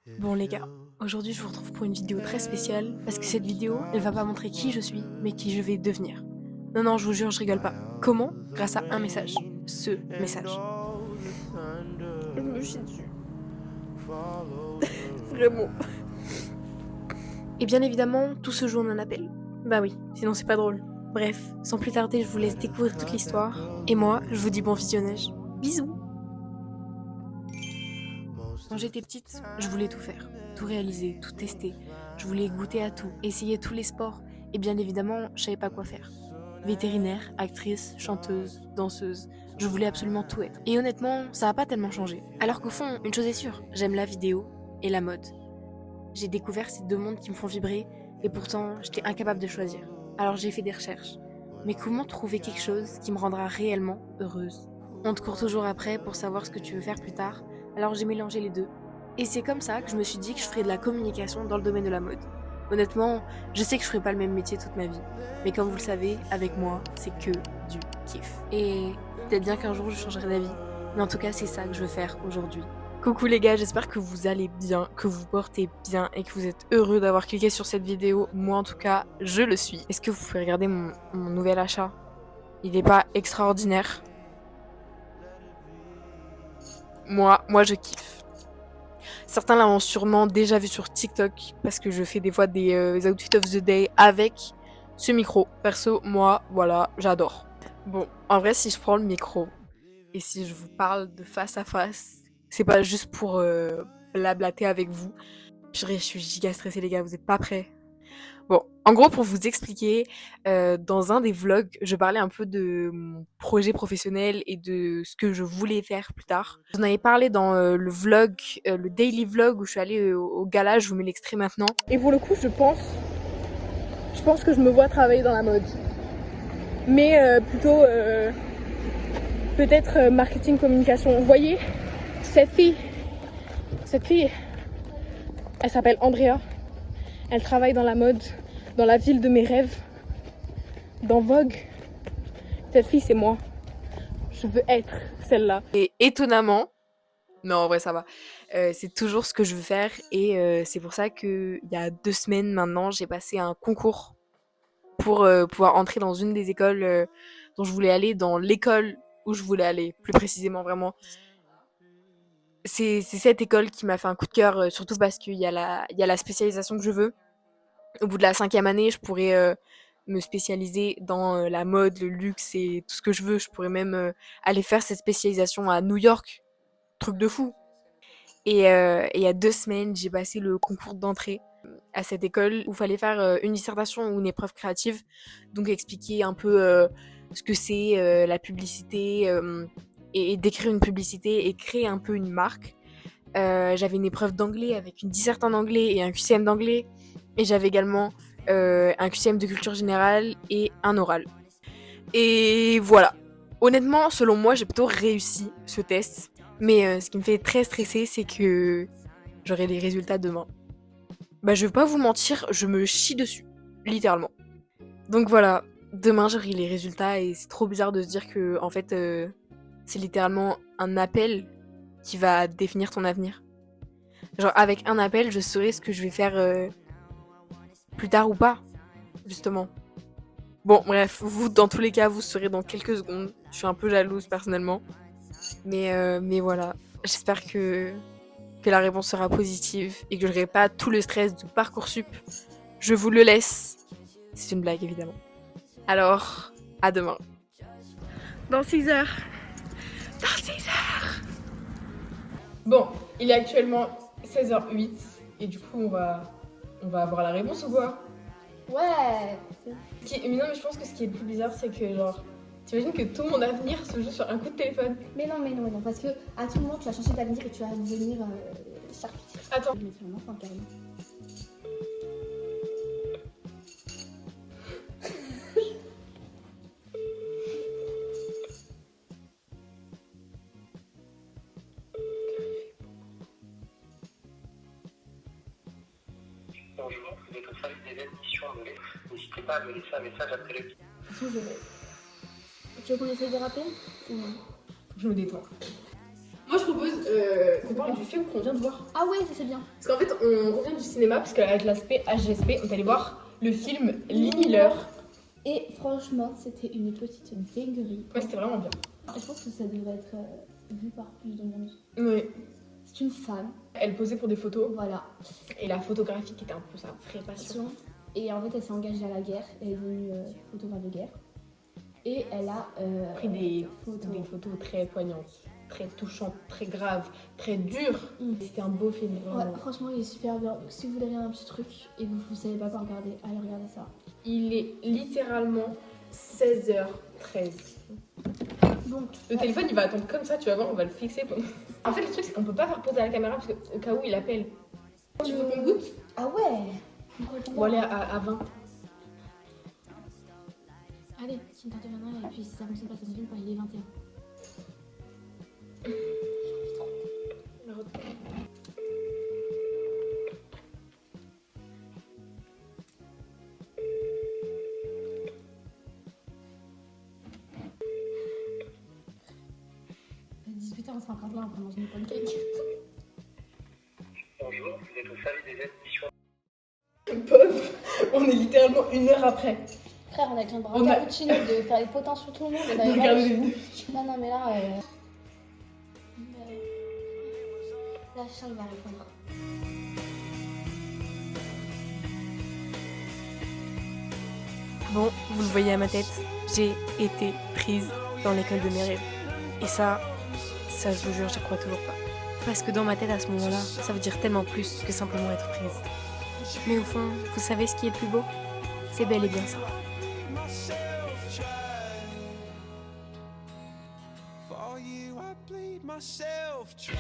Bon les gars, aujourd'hui je vous retrouve pour une vidéo très spéciale parce que cette vidéo, elle va pas montrer qui je suis, mais qui je vais devenir. Non non, je vous jure, je rigole pas. Comment? Grâce à un message. Ce message. Je me chie dessus. Vraiment. Et bien évidemment, tout se joue en un appel. Bah oui, sinon c'est pas drôle. Bref, sans plus tarder, je vous laisse découvrir toute l'histoire. Et moi, je vous dis bon visionnage. Bisous. Quand j'étais petite, je voulais tout faire, tout réaliser, tout tester. Je voulais goûter à tout, essayer tous les sports, et bien évidemment, je savais pas quoi faire. Vétérinaire, actrice, chanteuse, danseuse, je voulais absolument tout être. Et honnêtement, ça a pas tellement changé. Alors qu'au fond, une chose est sûre, j'aime la vidéo et la mode. J'ai découvert ces deux mondes qui me font vibrer, et pourtant, j'étais incapable de choisir. Alors j'ai fait des recherches. Mais comment trouver quelque chose qui me rendra réellement heureuse? On te court toujours après pour savoir ce que tu veux faire plus tard, alors j'ai mélangé les deux. Et c'est comme ça que je me suis dit que je ferais de la communication dans le domaine de la mode. Honnêtement, je sais que je ferai pas le même métier toute ma vie. Mais comme vous le savez, avec moi, c'est que du kiff. Et peut-être bien qu'un jour je changerai d'avis. Mais en tout cas, c'est ça que je veux faire aujourd'hui. Coucou les gars, j'espère que vous allez bien, que vous portez bien et que vous êtes heureux d'avoir cliqué sur cette vidéo. Moi en tout cas, je le suis. Est-ce que vous pouvez regarder mon nouvel achat? Il n'est pas extraordinaire. Moi je kiffe. Certains l'ont sûrement déjà vu sur TikTok parce que je fais des fois des outfits of the day avec ce micro. Perso, moi, voilà, j'adore. Bon, en vrai, si je prends le micro et si je vous parle de face à face, c'est pas juste pour blablater avec vous. Purée, je suis giga stressée les gars, vous êtes pas prêts? Bon, en gros, pour vous expliquer, dans un des vlogs, je parlais un peu de mon projet professionnel et de ce que je voulais faire plus tard. J'en avais parlé dans le vlog, le daily vlog où je suis allée au gala, je vous mets l'extrait maintenant. Et pour le coup, je pense que je me vois travailler dans la mode. Mais plutôt peut-être marketing communication. Vous voyez, cette fille, elle s'appelle Andrea. Elle travaille dans la mode, dans la ville de mes rêves, dans Vogue. Cette fille, c'est moi. Je veux être celle-là. Et étonnamment, non, en vrai, ça va. C'est toujours ce que je veux faire. Et c'est pour ça qu'il y a 2 semaines maintenant, j'ai passé un concours pour pouvoir entrer dans une des écoles dont je voulais aller, dans l'école où je voulais aller, plus précisément, vraiment. C'est cette école qui m'a fait un coup de cœur, surtout parce qu'il y a la spécialisation que je veux. Au bout de la 5e année, je pourrais me spécialiser dans la mode, le luxe et tout ce que je veux. Je pourrais même aller faire cette spécialisation à New York. Truc de fou. Et il y a 2 semaines, j'ai passé le concours d'entrée à cette école où il fallait faire une dissertation ou une épreuve créative. Donc expliquer un peu ce que c'est la publicité et décrire une publicité et créer un peu une marque. J'avais une épreuve d'anglais avec une disserte en anglais et un QCM d'anglais. Et j'avais également un QCM de culture générale et un oral. Et voilà. Honnêtement, selon moi, j'ai plutôt réussi ce test. Mais ce qui me fait très stresser, c'est que j'aurai les résultats demain. Bah, je vais pas vous mentir, je me chie dessus. Littéralement. Donc voilà, demain j'aurai les résultats et c'est trop bizarre de se dire que, en fait, c'est littéralement un appel qui va définir ton avenir. Genre, avec un appel, je saurai ce que je vais faire plus tard ou pas, justement. Bon, bref, vous, dans tous les cas, vous saurez dans quelques secondes. Je suis un peu jalouse, personnellement. Mais voilà, j'espère que la réponse sera positive et que j'aurai pas tout le stress de Parcoursup. Je vous le laisse. C'est une blague, évidemment. Alors, à demain. Dans 6 heures. Dans 6 heures. Bon, il est actuellement 16h08 et du coup, on va avoir la réponse ou quoi? Ouais. Mais non, mais je pense que ce qui est le plus bizarre, c'est que genre, t'imagines que tout mon avenir se joue sur un coup de téléphone. Mais non, parce que à tout moment tu vas changer d'avenir et tu vas devenir charcutier. Attends. Je vais mettre un enfant carrément. Bonjour, vous êtes au service des admissions anglais. N'hésitez pas à me laisser un message après le bip. Je vais. Tu veux qu'on essaye de rappeler ou non? Je me détends. Moi, je propose qu'on parle du film qu'on vient de voir. Ah ouais, ça c'est bien. Parce qu'en fait, on revient du cinéma, parce qu'avec l'aspect HGSP, on est allé voir le film Lee Miller. Et franchement, c'était une petite dinguerie. Ouais, c'était vraiment bien. Je pense que ça devrait être vu par plus de monde. Oui. C'est une femme, Elle posait pour des photos, voilà, et la photographie qui était un peu sa vraie passion. et en fait elle s'est engagée à la guerre, elle est devenue photographe de guerre. Et elle a Pris des photos. photos très poignantes, très touchantes, très graves, très dures. C'était un beau film, Ouais, vraiment. franchement il est super bien. Donc si vous voulez un petit truc et vous savez pas quoi regarder, allez regarder ça. Il est littéralement 16h13. Donc, Le téléphone, il va attendre comme ça, tu vas voir, on va le fixer. En fait, le truc, c'est qu'on peut pas faire poser à la caméra parce qu'au cas où il appelle. Tu veux qu'on goûte? ah ouais. Bon, allez, à 20. Allez, tu me t'interviendras et puis si ça fonctionne pas, ça fonctionne pas, il est 21. À 18h, on sera encore là, on va manger une pancake. Bonjour, vous êtes au service des émissions. Pauvre, on est littéralement 1 heure après. Frère, on a besoin de boire On un a- cappuccino, de faire les potins sur tout le monde. Et d'aller Regardez voir- les vidéos. Non, mais là. Là, Charles va répondre. Bon, vous le voyez à ma tête, j'ai été prise dans l'école de mes rêves. Et ça, je vous jure, j'y crois toujours pas. Parce que dans ma tête à ce moment-là, ça veut dire tellement plus que simplement être prise. Mais au fond, vous savez ce qui est le plus beau? C'est bel et bien ça. For you, I bleed myself dry.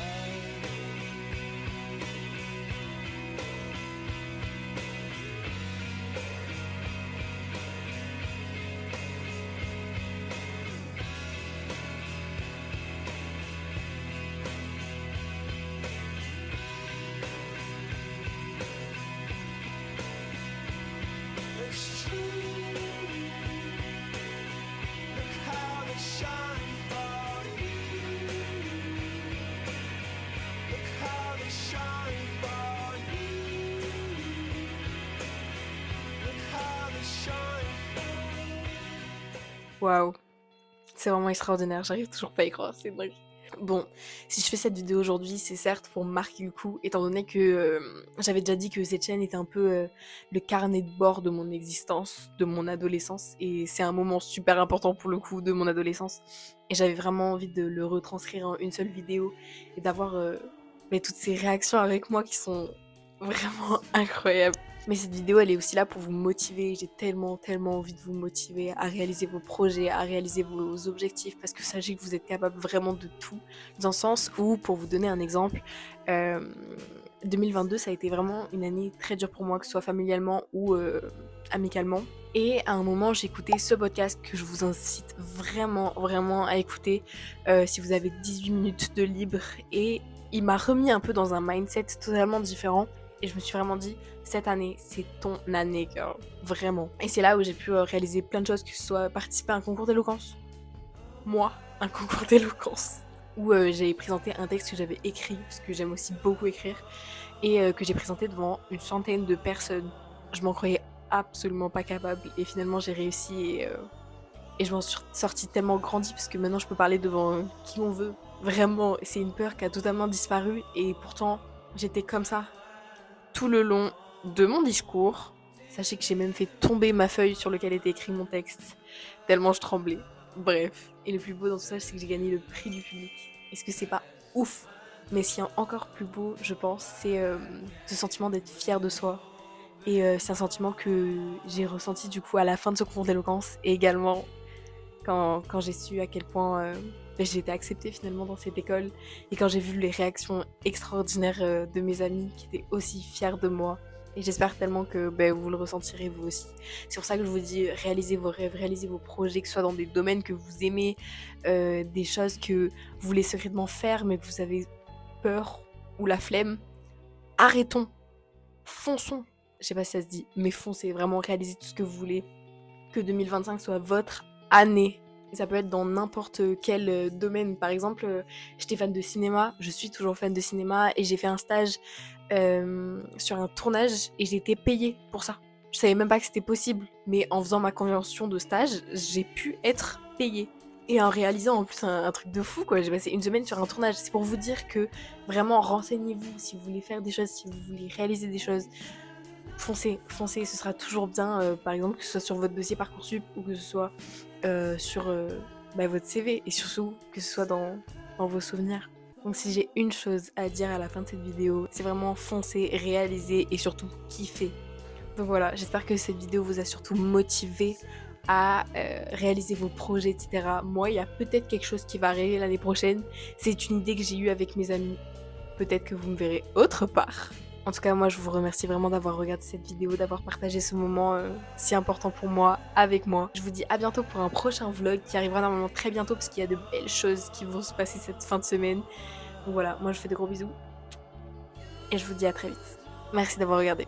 It's true. Look how they shine for you. Look how they shine for you. Look how they shine. Waouh, c'est vraiment extraordinaire, j'arrive toujours pas à y croire, c'est dingue. Bon, si je fais cette vidéo aujourd'hui, c'est certes pour marquer le coup, étant donné que j'avais déjà dit que cette chaîne était un peu le carnet de bord de mon existence, de mon adolescence, et c'est un moment super important pour le coup de mon adolescence. Et j'avais vraiment envie de le retranscrire en une seule vidéo et d'avoir toutes ces réactions avec moi qui sont vraiment incroyables. Mais cette vidéo, elle est aussi là pour vous motiver. J'ai tellement envie de vous motiver à réaliser vos projets, à réaliser vos objectifs, parce que sachez que vous êtes capable vraiment de tout. Dans le sens où, pour vous donner un exemple, 2022, ça a été vraiment une année très dure pour moi, que ce soit familialement ou amicalement. Et à un moment, j'ai écouté ce podcast que je vous incite vraiment à écouter si vous avez 18 minutes de libre. Et il m'a remis un peu dans un mindset totalement différent. Et je me suis vraiment dit, cette année, c'est ton année, girl. Vraiment. Et c'est là où j'ai pu réaliser plein de choses, que ce soit participer à un concours d'éloquence. Moi, un concours d'éloquence. Où j'ai présenté un texte que j'avais écrit, parce que j'aime aussi beaucoup écrire, et que j'ai présenté devant une centaine de personnes. Je m'en croyais absolument pas capable, et finalement j'ai réussi, et je m'en suis sortie tellement grandie, parce que maintenant je peux parler devant qui on veut. Vraiment, c'est une peur qui a totalement disparu, et pourtant, j'étais comme ça tout le long de mon discours. Sachez que j'ai même fait tomber ma feuille sur laquelle était écrit mon texte, tellement je tremblais. Bref. Et le plus beau dans tout ça, c'est que j'ai gagné le prix du public. Est-ce que c'est pas ouf? Mais ce qui est encore plus beau, je pense, c'est ce sentiment d'être fier de soi. Et c'est un sentiment que j'ai ressenti du coup à la fin de ce concours d'éloquence, et également quand j'ai su à quel point j'ai été acceptée finalement dans cette école, et quand j'ai vu les réactions extraordinaires de mes amis qui étaient aussi fiers de moi. Et j'espère tellement que vous le ressentirez vous aussi. C'est pour ça que je vous dis, réalisez vos rêves, réalisez vos projets, que ce soit dans des domaines que vous aimez, des choses que vous voulez secrètement faire mais que vous avez peur ou la flemme. Arrêtons, fonçons. Je sais pas si ça se dit, mais foncez, vraiment réalisez tout ce que vous voulez. Que 2025 soit votre année. Et ça peut être dans n'importe quel domaine. Par exemple, j'étais fan de cinéma, je suis toujours fan de cinéma et j'ai fait un stage sur un tournage et j'ai été payée pour ça. Je savais même pas que c'était possible, mais en faisant ma convention de stage, j'ai pu être payée. Et en réalisant en plus un truc de fou, quoi. J'ai passé une semaine sur un tournage. C'est pour vous dire que vraiment renseignez-vous si vous voulez faire des choses, si vous voulez réaliser des choses. Foncez, foncez, ce sera toujours bien, par exemple, que ce soit sur votre dossier Parcoursup ou que ce soit sur votre CV et surtout que ce soit dans vos souvenirs. Donc si j'ai une chose à dire à la fin de cette vidéo, c'est vraiment foncer, réaliser et surtout kiffer. Donc voilà, j'espère que cette vidéo vous a surtout motivé à réaliser vos projets, etc. Moi, il y a peut-être quelque chose qui va arriver l'année prochaine. C'est une idée que j'ai eue avec mes amis. Peut-être que vous me verrez autre part. En tout cas, moi, je vous remercie vraiment d'avoir regardé cette vidéo, d'avoir partagé ce moment si important pour moi avec moi. Je vous dis à bientôt pour un prochain vlog qui arrivera normalement très bientôt parce qu'il y a de belles choses qui vont se passer cette fin de semaine. Donc voilà, moi, je vous fais de gros bisous et je vous dis à très vite. Merci d'avoir regardé.